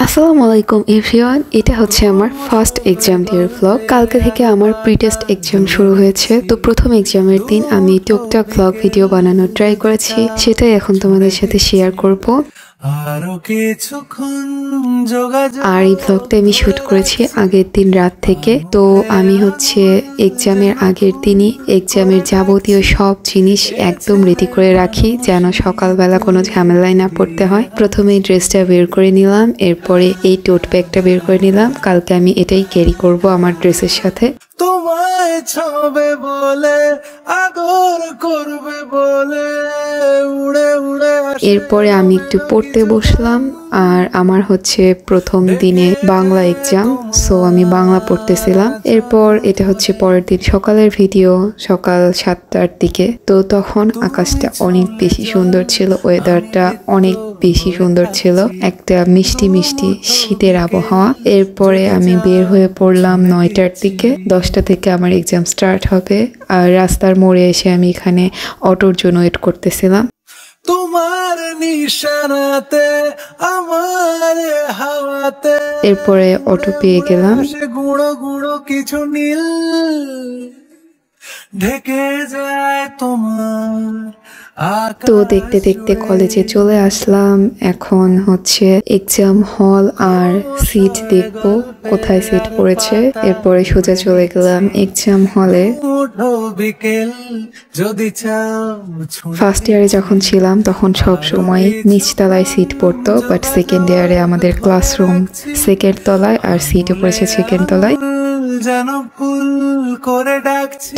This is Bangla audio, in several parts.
আসসালামু আলাইকুম এভরিওয়ান, এটা হচ্ছে আমার ফার্স্ট এক্সাম ডের ব্লগ। কালকে থেকে আমার প্রি টেস্ট এক্সাম শুরু হয়েছে। তো প্রথম এক্সামের দিন আমি টুকটাক ব্লগ ভিডিও বানানোর ট্রাই করেছি, সেটাই এখন তোমাদের সাথে শেয়ার করব। আর এই ব্লগটা আমি শুট করেছি আগের দিন রাত থেকে। তো আমি হচ্ছে এক্সামের আগের দিনই এক্সামের যাবতীয় সব জিনিস একদম রেডি করে রাখি, যেন সকালবেলা কোনো ঝামেলায় না পড়তে হয়। প্রথমে ড্রেসটা বের করে নিলাম, এরপরে এই টোট ব্যাগটা বের করে নিলাম। কালকে আমি এটাই ক্যারি করব আমার ড্রেসের সাথে। তোমায় ছবে বলে আদর করবে বলে উড়ে উড়ে। এরপরে আমি একটু পড়তে বসলাম। আর আমার হচ্ছে প্রথম দিনে বাংলা এক্সাম, সো আমি বাংলা পড়তেছিলাম। এরপর এটা হচ্ছে পরের দিন সকালের ভিডিও, সকাল 7টার দিকে। তো তখন আকাশটা অনেক বেশি সুন্দর ছিল, ওয়েদারটা অনেক বেশি সুন্দর ছিল, একটা মিষ্টি মিষ্টি শীতের আবহাওয়া। এরপরে আমি বের হয়ে পড়লাম 9টার দিকে। 10টা থেকে আমার এক্সাম স্টার্ট হবে। আর রাস্তার মোড়ে এসে আমি এখানে অটোর জন্য ওয়েট করতেছিলাম। তোমার নিশানাতে আমার হাওয়াতে। এরপরে অটো পেয়ে গেলাম। গুঁড়ো গুঁড়ো কিছু নীল ঢেকে যায় তোমার। তো দেখতে দেখতে কলেজে চলে আসলাম। এখন হচ্ছে এক্সাম হল আর সিট দেখবো কোথায় সিট পড়েছে। এরপরে সোজা চলে গেলাম এক্সাম হলে। ফার্স্ট ইয়ারে যখন ছিলাম তখন সব সময় নিচতলায় সিট পড়তো, বাট সেকেন্ড ইয়ারে আমাদের ক্লাসরুম সেকেন্ড তলায় আর সিটও পড়েছে সেকেন্ড তলায়।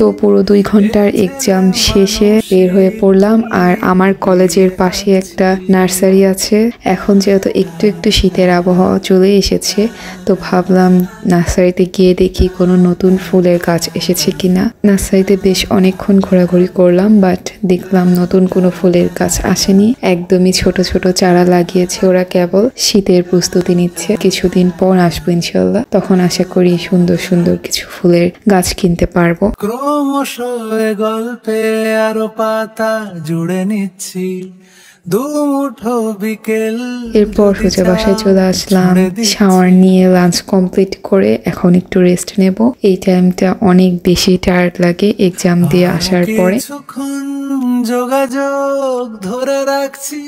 তো পুরো 2 ঘন্টার এক্সাম শেষে বের হয়ে পড়লাম। আর আমার কলেজের পাশে একটা নার্সারি আছে। এখন যেহেতু একটু একটু শীতের আবহাওয়া চলে এসেছে, তো ভাবলাম নার্সারিতে গিয়ে দেখি কোনো নতুন ফুলের গাছ এসেছে কিনা। নার্সারিতে বেশ অনেকক্ষণ ঘোরাঘুরি করলাম, বাট দেখলাম নতুন কোনো ফুলের গাছ আসেনি। একদমই ছোট ছোট চারা লাগিয়েছে ওরা, কেবল শীতের প্রস্তুতি নিচ্ছে। কিছুদিন পর আসবো ইনশাল্লাহ, তখন আশা করি সুন্দর সুন্দর কিছু ফুলের গাছ কিনতে পারবো। ক্রমশ গল্পে আরো পাতা জুড়ে নিচ্ছি। এরপর সোজা বাসায় চলে আসলাম। শাওয়ার নিয়ে লাঞ্চ কমপ্লিট করে এখন একটু রেস্ট নেব। এই টাইমটা অনেক বেশি টায়ার্ড লাগে এক্সাম দিয়ে আসার পরে। যোগাযোগ ধরে রাখছি,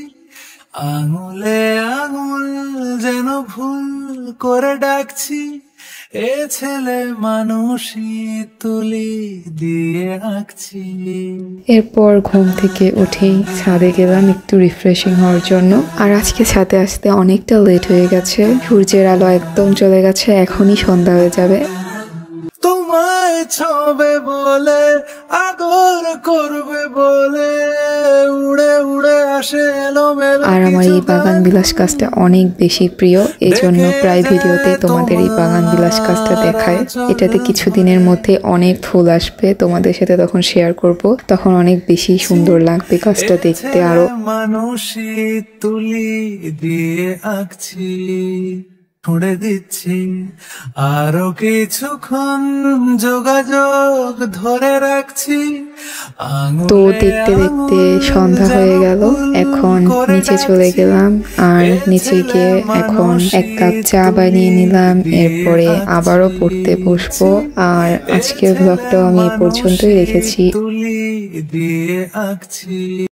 আঙুলে আঙুল যেন ভুল করে ডাকছি। এ ছেলে মানুষই তুলি দিয়ে আঁকছি। এরপর ঘুম থেকে উঠেই ছাদে গেলাম একটু রিফ্রেশিং হওয়ার জন্য। আর আজকে ছাদে আসতে অনেকটা লেট হয়ে গেছে, সূর্যের আলো একদম চলে গেছে, এখনই সন্ধ্যা হয়ে যাবে। তোমায় ছবে বলে আদর করবে বলে উড়ে উড়ে আসে এলোমেলো। আর আমার এই বাগান বিলাস কাজটা অনেক বেশি প্রিয়, এই জন্য প্রায় ভিডিওতে তোমাদের এই বাগান বিলাস কাজটা দেখায়। এটাতে কিছুদিনের মধ্যে অনেক ফুল আসবে, তোমাদের সাথে তখন শেয়ার করব, তখন অনেক বেশি সুন্দর লাগবে কাজটা দেখতে। আরো মানুষই তুলি দিয়ে আঁকছি, ছুড়ে দিচ্ছি আরো কিছুক্ষণ যোগাযোগ ধরে রাখছি। তো দেখতে দেখতে সন্ধ্যা হয়ে গেল, এখন নিচে চলে গেলাম। আর নিচে গিয়ে এখন 1 কাপ চা বানিয়ে নিলাম। এরপরে আবারও পড়তে বসবো। আর আজকের ব্লগটাও আমি এ পর্যন্তই রেখেছি।